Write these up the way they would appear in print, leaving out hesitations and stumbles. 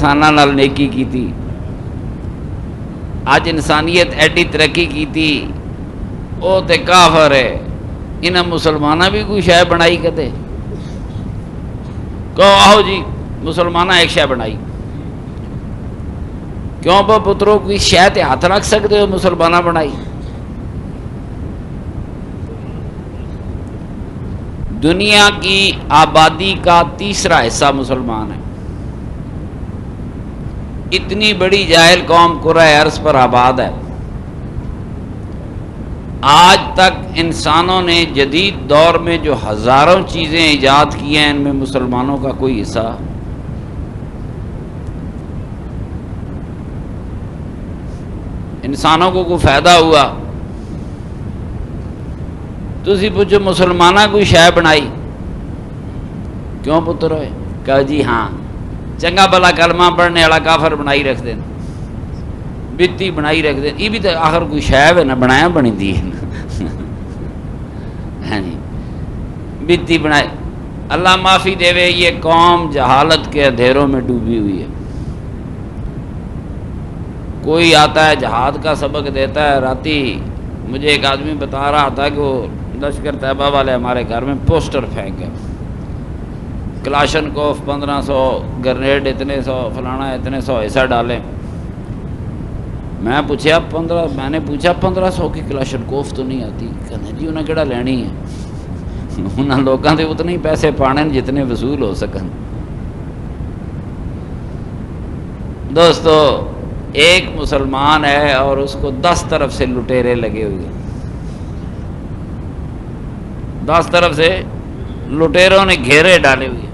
انساناں نال نیکی کیتی، اج انسانیت ایڈی ترقی کیتی، او تے کافر ہے، انہاں مسلماناں بھی کوئی شے بنائی کدے؟ کہو آؤ جی مسلماناں ایک شے بنائی، کیوں پترو کوئی شے تے ہاتھ رکھ سکتے ہو مسلماناں بنائی؟ دنیا کی آبادی کا تیسرا حصہ مسلمان ہے، اتنی بڑی جاہل قوم کرۂ ارض پر آباد ہے۔ آج تک انسانوں نے جدید دور میں جو ہزاروں چیزیں ایجاد کی ہیں، ان میں مسلمانوں کا کوئی حصہ؟ انسانوں کو کوئی فائدہ ہوا؟ تسی پوچھو مسلمانہ کوئی شے بنائی؟ کیوں پتر ہوئے؟ کہا جی ہاں چنگا بلا کلمہ پڑھنے والا کافر بنائی رکھ دیں، بتی بنائی رکھ دیں، یہ بھی تو آخر کوئی شے ہے نا، بنایا بنی دی ہاں جی بتی بنائے۔ اللہ معافی دے وے، یہ قوم جہالت کے اندھیروں میں ڈوبی ہوئی ہے۔ کوئی آتا ہے جہاد کا سبق دیتا ہے، راتی مجھے ایک آدمی بتا رہا تھا کہ وہ لشکر طیبہ والے ہمارے گھر میں پوسٹر پھینکے، کلاشن کوف 1500، گرنیڈ اتنے 100، فلانا اتنے 100 ایسا ڈالیں۔ میں نے پوچھا 1500 کی کلاشن کوف تو نہیں آتی؟ کہنا جی انہیں کیڑا لینی ہے، انہاں لوگوں سے اتنے ہی پیسے پانے جتنے وصول ہو سکن۔ دوستو ایک مسلمان ہے اور اس کو 10 طرف سے لٹیرے لگے ہوئے، 10 طرف سے لٹیروں نے گھیرے ڈالے ہوئے۔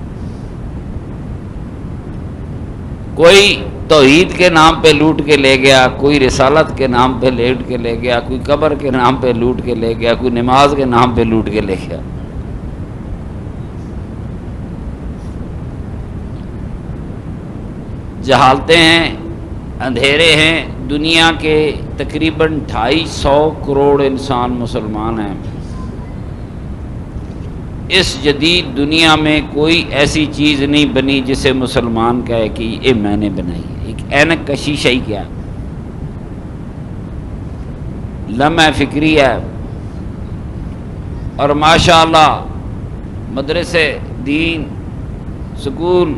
کوئی توحید کے نام پہ لوٹ کے لے گیا، کوئی رسالت کے نام پہ لوٹ کے لے گیا، کوئی قبر کے نام پہ لوٹ کے لے گیا، کوئی نماز کے نام پہ لوٹ کے لے گیا۔ جہالتیں ہیں، اندھیرے ہیں۔ دنیا کے تقریباً 250 کروڑ انسان مسلمان ہیں۔ اس جدید دنیا میں کوئی ایسی چیز نہیں بنی جسے مسلمان کہے کہ یہ میں نے بنائی ہے۔ ایک اینک کا شیشہ ہی کیا، لمحہ فکری ہے، اور ماشاءاللہ مدرسے، دین، سکول،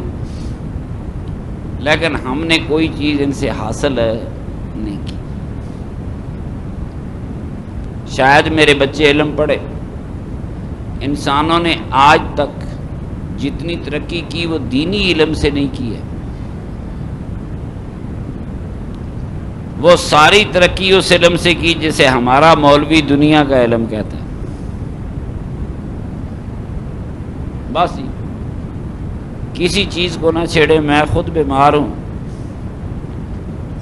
لیکن ہم نے کوئی چیز ان سے حاصل نہیں کی۔ شاید میرے بچے علم پڑھے، انسانوں نے آج تک جتنی ترقی کی وہ دینی علم سے نہیں کی ہے، وہ ساری ترقی اس علم سے کی جسے ہمارا مولوی دنیا کا علم کہتا ہے۔ بس کسی چیز کو نہ چھیڑے۔ میں خود بیمار ہوں،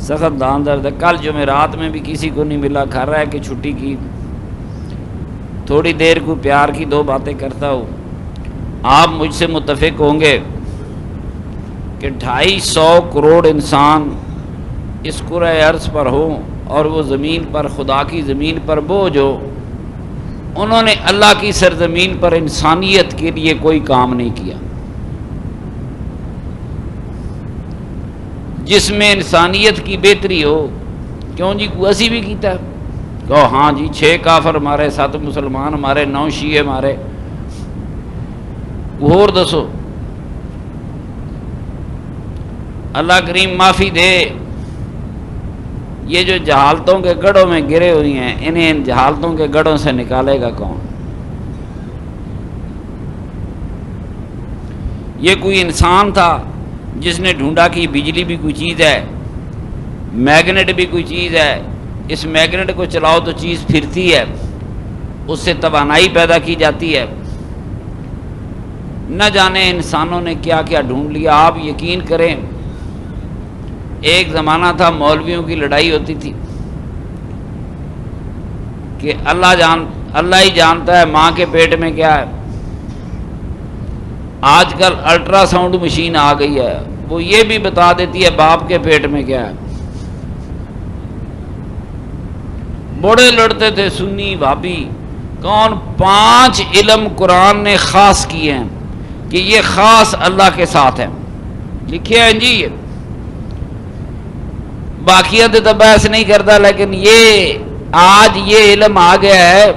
سخت دان درد ہے۔ کل جمعرات میں بھی کسی کو نہیں ملا، گھر رہ کے چھٹی کی، تھوڑی دیر کو پیار کی 2 باتیں کرتا ہوں۔ آپ مجھ سے متفق ہوں گے کہ 250 کروڑ انسان اس کرۂ ارض پر ہوں اور وہ زمین پر، خدا کی زمین پر بوجھ ہو، انہوں نے اللہ کی سرزمین پر انسانیت کے لیے کوئی کام نہیں کیا جس میں انسانیت کی بہتری ہو۔ کیوں جی کوئی اسی بھی کیتا ہے؟ کہو ہاں جی 6 کافر مارے، 7 مسلمان مارے، 9 شیعہ مارے، اور دسو۔ اللہ کریم معافی دے، یہ جو جہالتوں کے گڑھوں میں گرے ہوئی ہیں، انہیں ان جہالتوں کے گڑھوں سے نکالے گا کون؟ یہ کوئی انسان تھا جس نے ڈھونڈا کہ بجلی بھی کوئی چیز ہے، میگنیٹ بھی کوئی چیز ہے، اس میگنیٹ کو چلاؤ تو چیز پھرتی ہے، اس سے توانائی پیدا کی جاتی ہے۔ نہ جانے انسانوں نے کیا کیا ڈھونڈ لیا۔ آپ یقین کریں، ایک زمانہ تھا مولویوں کی لڑائی ہوتی تھی کہ اللہ ہی جانتا ہے ماں کے پیٹ میں کیا ہے۔ آج کل الٹرا ساؤنڈ مشین آ گئی ہے، وہ یہ بھی بتا دیتی ہے باپ کے پیٹ میں کیا ہے۔ بڑے لڑتے تھے سنی بھابی، کون 5 علم قرآن نے خاص کیے ہیں کہ یہ خاص اللہ کے ساتھ ہے، لکھے ہیں جی یہ باقیات تو بحث نہیں کرتا، لیکن یہ آج یہ علم آ گیا ہے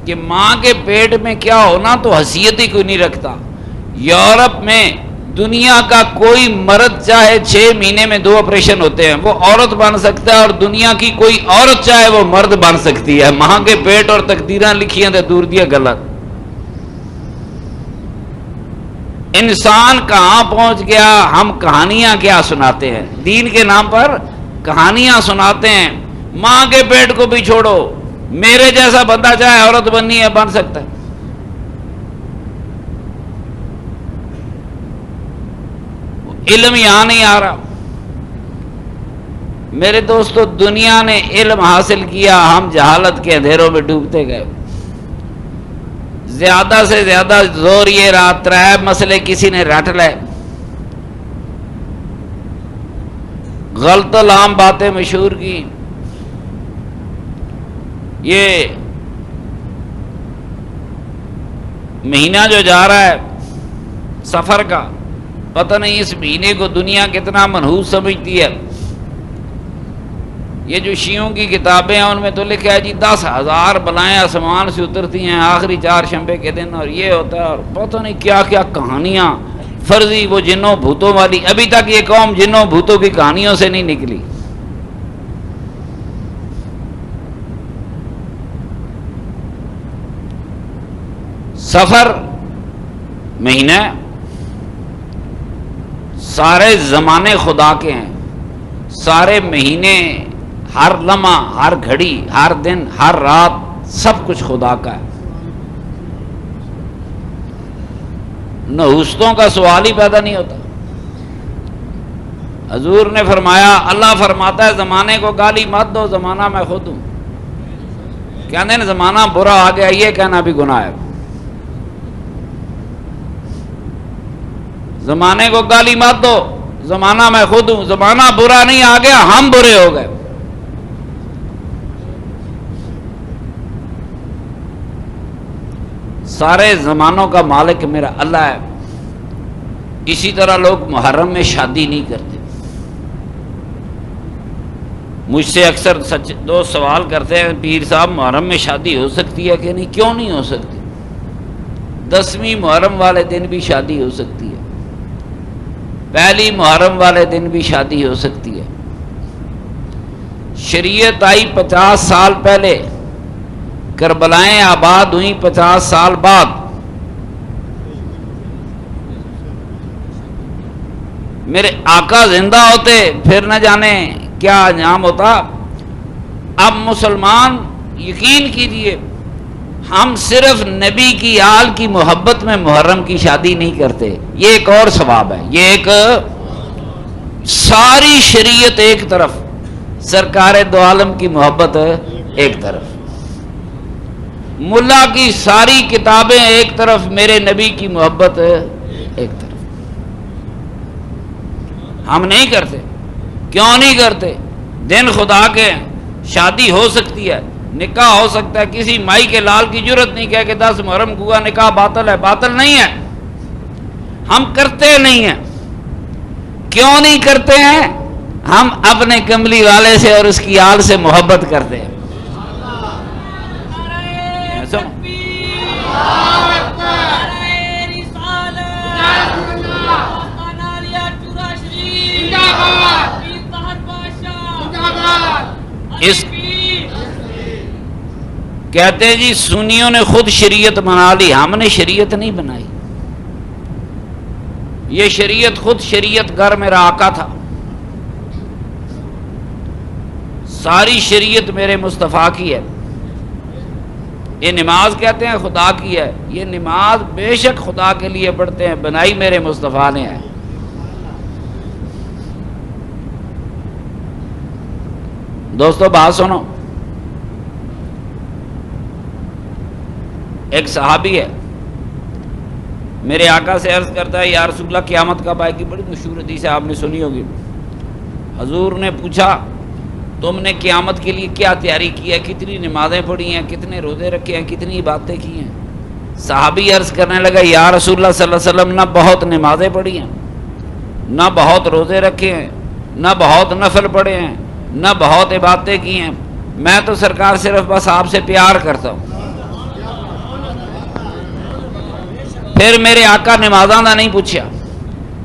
کہ ماں کے پیٹ میں کیا ہونا تو حیثیت ہی کوئی نہیں رکھتا۔ یورپ میں دنیا کا کوئی مرد چاہے 6 مہینے میں 2 آپریشن ہوتے ہیں وہ عورت بن سکتا ہے، اور دنیا کی کوئی عورت چاہے وہ مرد بن سکتی ہے۔ ماں کے پیٹ اور تقدیراں لکھیاں تے دور دیا غلط۔ انسان کہاں پہنچ گیا؟ ہم کہانیاں کیا سناتے ہیں، دین کے نام پر کہانیاں سناتے ہیں۔ ماں کے پیٹ کو بھی چھوڑو، میرے جیسا بندہ چاہے عورت بننی ہے بن سکتا ہے۔ علم یہاں نہیں آ رہا میرے دوستو، دنیا نے علم حاصل کیا، ہم جہالت کے اندھیروں میں ڈوبتے گئے۔ زیادہ سے زیادہ زور یہ رہا، 3 مسئلے کسی نے رٹ لے، غلط العام باتیں مشہور کی۔ یہ مہینہ جو جا رہا ہے سفر کا، پتہ نہیں اس مہینے کو دنیا کتنا منحوس سمجھتی ہے۔ یہ جو شیعوں کی کتابیں ہیں ان میں تو لکھا ہے جی 10,000 بلائیں آسمان سے اترتی ہیں آخری 4 شنبے کے دن، اور یہ ہوتا ہے، اور پتہ نہیں کیا کیا کہانیاں فرضی، وہ جنوں بھوتوں والی۔ ابھی تک یہ قوم جنوں بھوتوں کی کہانیوں سے نہیں نکلی۔ سفر مہینہ، سارے زمانے خدا کے ہیں، سارے مہینے، ہر لمحہ، ہر گھڑی، ہر دن، ہر رات، سب کچھ خدا کا ہے۔ نحوستوں کا سوال ہی پیدا نہیں ہوتا۔ حضور نے فرمایا، اللہ فرماتا ہے زمانے کو گالی مت دو، زمانہ میں خود ہوں۔ کہتے ہیں زمانہ برا آ گیا، یہ کہنا بھی گناہ ہے۔ زمانے کو گالی مت دو، زمانہ میں خود ہوں۔ زمانہ برا نہیں آ گیا، ہم برے ہو گئے۔ سارے زمانوں کا مالک میرا اللہ ہے۔ اسی طرح لوگ محرم میں شادی نہیں کرتے۔ مجھ سے اکثر دوست سوال کرتے ہیں، پیر صاحب محرم میں شادی ہو سکتی ہے کہ نہیں؟ کیوں نہیں ہو سکتی؟ 10ویں محرم والے دن بھی شادی ہو سکتی ہے، پہلی محرم والے دن بھی شادی ہو سکتی ہے۔ شریعت آئی 50 سال پہلے، کربلائیں آباد ہوئیں 50 سال بعد۔ میرے آقا زندہ ہوتے پھر نہ جانے کیا انجام ہوتا۔ اب مسلمان یقین کیجئے، ہم صرف نبی کی آل کی محبت میں محرم کی شادی نہیں کرتے، یہ ایک اور ثواب ہے۔ یہ ایک ساری شریعت ایک طرف، سرکار دو عالم کی محبت ایک طرف، ملا کی ساری کتابیں ایک طرف، میرے نبی کی محبت ایک طرف۔ ہم نہیں کرتے۔ کیوں نہیں کرتے؟ دن خدا کے ہیں، شادی ہو سکتی ہے، نکاح ہو سکتا ہے۔ کسی مائی کے لال کی جرت نہیں کہہ کہ 10 محرم کو ہوا نکاح باطل ہے۔ باطل نہیں ہے، ہم کرتے نہیں ہیں۔ کیوں نہیں کرتے ہیں؟ ہم اپنے کملی والے سے اور اس کی آل سے محبت کرتے ہیں۔ اس کہتے ہیں جی سنیوں نے خود شریعت بنا لی، ہم نے شریعت نہیں بنائی۔ یہ شریعت خود شریعت گر میرا آقا تھا، ساری شریعت میرے مصطفیٰ کی ہے۔ یہ نماز کہتے ہیں خدا کی ہے، یہ نماز بے شک خدا کے لیے پڑھتے ہیں، بنائی میرے مصطفیٰ نے ہے۔ دوستو بات سنو، ایک صحابی ہے، میرے آقا سے عرض کرتا ہے یا رسول اللہ قیامت کب آئے گی؟ بڑی مشہور حدیث ہے، آپ نے سنی ہوگی۔ حضور نے پوچھا تم نے قیامت کے لیے کیا تیاری کی ہے؟ کتنی نمازیں پڑھی ہیں، کتنے روزے رکھے ہیں، کتنی باتیں کی ہیں؟ صحابی عرض کرنے لگا یا رسول اللہ صلی اللہ علیہ وسلم، نہ بہت نمازیں پڑھی ہیں، نہ بہت روزے رکھے ہیں، نہ بہت نفل پڑھے ہیں، نہ بہت باتیں کی ہیں، میں تو سرکار صرف بس آپ سے پیار کرتا ہوں۔ پھر میرے آقا نمازاں دا نہیں پوچھا،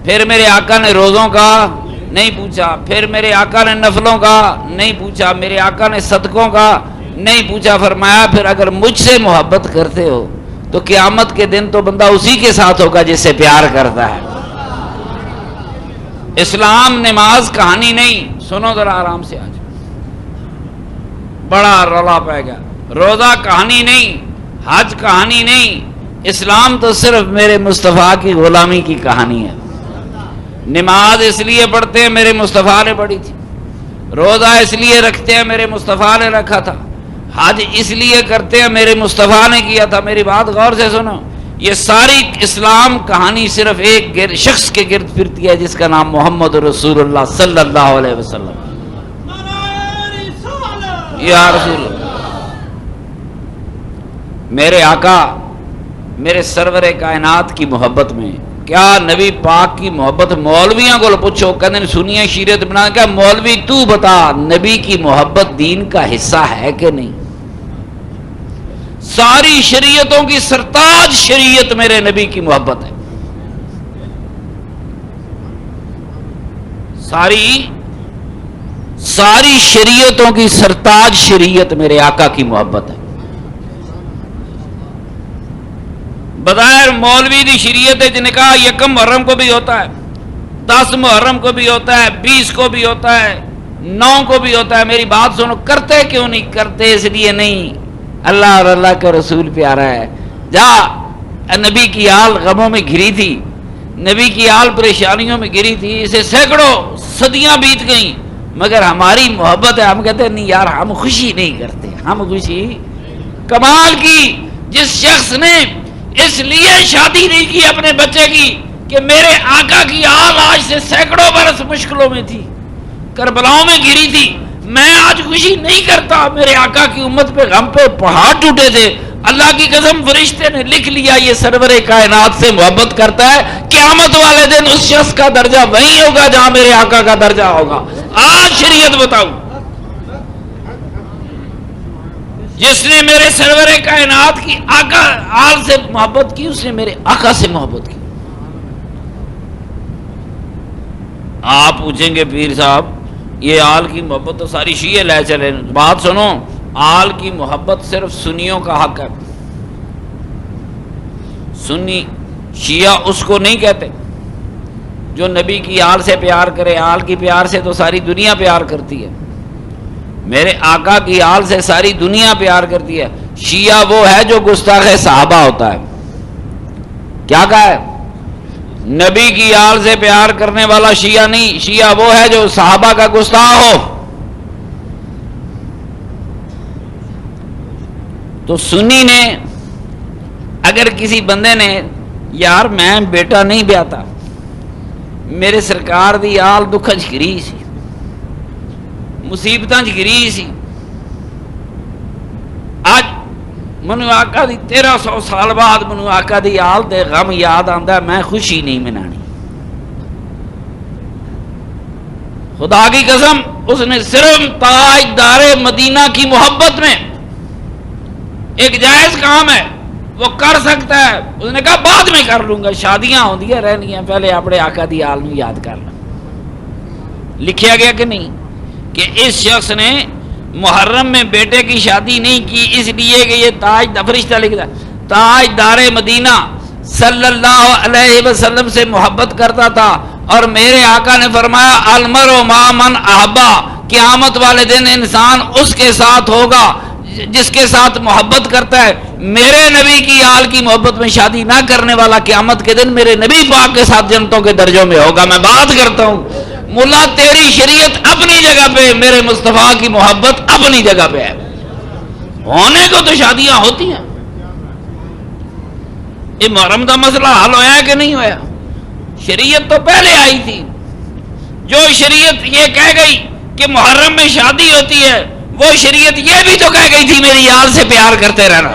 پھر میرے آقا نے روزوں کا نہیں پوچھا، پھر میرے آقا نے نفلوں کا نہیں پوچھا، میرے آقا نے صدقوں کا نہیں پوچھا۔ فرمایا پھر اگر مجھ سے محبت کرتے ہو تو قیامت کے دن تو بندہ اسی کے ساتھ ہوگا جس سے پیار کرتا ہے۔ اسلام نماز کہانی نہیں، سنو ذرا آرام سے، آج بڑا رولا پہ گیا۔ روزہ کہانی نہیں، حج کہانی نہیں، اسلام تو صرف میرے مصطفیٰ کی غلامی کی کہانی ہے۔ نماز اس لیے پڑھتے ہیں میرے مصطفیٰ نے پڑھی تھی، روزہ اس لیے رکھتے ہیں میرے مصطفیٰ نے رکھا تھا، حج اس لیے کرتے ہیں میرے مصطفیٰ نے کیا تھا۔ میری بات غور سے سنو، یہ ساری اسلام کہانی صرف ایک شخص کے گرد پھرتی ہے جس کا نام محمد رسول اللہ صلی اللہ علیہ وسلم۔ یا رسول اللہ، میرے آقا میرے سرور کائنات کی محبت میں، کیا نبی پاک کی محبت مولویاں کو پوچھو، کہتے سنیے شریعت بنا کہ مولوی تو بتا نبی کی محبت دین کا حصہ ہے کہ نہیں؟ ساری شریعتوں کی سرتاج شریعت میرے نبی کی محبت ہے، ساری شریعتوں کی سرتاج شریعت میرے آقا کی محبت ہے۔ بظاہر مولوی دی شریعت نکاح یکم محرم کو بھی ہوتا ہے، 10 محرم کو بھی ہوتا ہے، 20 کو بھی ہوتا ہے، 9 کو بھی ہوتا ہے۔ میری بات سنو، کرتے کیوں نہیں؟ کرتے اس لیے نہیں، اللہ اور اللہ کا رسول پیارا ہے۔ جا نبی کی آل غموں میں گھری تھی، نبی کی آل پریشانیوں میں گری تھی، اسے سینکڑوں صدیاں بیت گئیں، مگر ہماری محبت ہے۔ ہم کہتے ہیں نہیں یار، ہم خوشی نہیں کرتے، ہم خوشی کمال کی۔ جس شخص نے اس لیے شادی نہیں کی اپنے بچے کی کہ میرے آقا کی آل آج سے سینکڑوں برس مشکلوں میں تھی، کربلاؤں میں گری تھی، میں آج خوشی نہیں کرتا، میرے آقا کی امت پہ غم پہ پہاڑ ٹوٹے تھے، اللہ کی قسم فرشتے نے لکھ لیا یہ سرور کائنات سے محبت کرتا ہے، قیامت والے دن اس شخص کا درجہ وہی ہوگا جہاں میرے آقا کا درجہ ہوگا۔ آج شریعت بتاؤں، جس نے میرے سرور کائنات کی آقا آل سے محبت کی، اس نے میرے آقا سے محبت کی۔ آپ پوچھیں گے پیر صاحب یہ آل کی محبت تو ساری شیعہ لے چلے، بات سنو، آل کی محبت صرف سنیوں کا حق ہے۔ سنی شیعہ اس کو نہیں کہتے جو نبی کی آل سے پیار کرے، آل کی پیار سے تو ساری دنیا پیار کرتی ہے، میرے آقا کی آل سے ساری دنیا پیار کرتی ہے۔ شیعہ وہ ہے جو گستاخ صحابہ ہوتا ہے، کیا کہا ہے؟ نبی کی آل سے پیار کرنے والا شیعہ نہیں، شیعہ وہ ہے جو صحابہ کا گستاخ ہو۔ تو سنی نے اگر کسی بندے نے یار میں بیٹا نہیں بیاتا، میرے سرکار دی آل دکھا چ گری سی، مصیبتاں چ گری سی، اج منو آقا دی 1300 سال بعد منو آقا دی آل دے غم یاد آندا ہے، میں خوشی نہیں منانی۔ خدا کی قسم اس نے صرف تاجدار مدینہ کی محبت میں ایک جائز کام ہے وہ کر سکتا ہے، اس نے کہا بعد میں کر لوں گا، شادیاں ہوندی ہیں رہنی ہیں، پہلے اپنے آقا دی آل میں یاد کر لیں۔ لکھیا گیا کہ نہیں کہ اس شخص نے محرم میں بیٹے کی شادی نہیں کی اس لیے کہ یہ فرشتہ لکھتا ہے تاجدار مدینہ صلی اللہ علیہ وسلم سے محبت کرتا تھا، اور میرے آقا نے فرمایا المرء مع من احبا، قیامت والے دن انسان اس کے ساتھ ہوگا جس کے ساتھ محبت کرتا ہے۔ میرے نبی کی آل کی محبت میں شادی نہ کرنے والا قیامت کے دن میرے نبی پاک کے ساتھ جنتوں کے درجوں میں ہوگا۔ میں بات کرتا ہوں ملا تیری شریعت اپنی جگہ پہ، میرے مصطفیٰ کی محبت اپنی جگہ پہ ہے، ہونے کو تو شادیاں ہوتی ہیں۔ یہ محرم کا مسئلہ حل ہویا ہے کہ نہیں ہویا؟ شریعت تو پہلے آئی تھی، جو شریعت یہ کہہ گئی کہ محرم میں شادی ہوتی ہے وہ شریعت یہ بھی تو کہہ گئی تھی میری آل سے پیار کرتے رہنا۔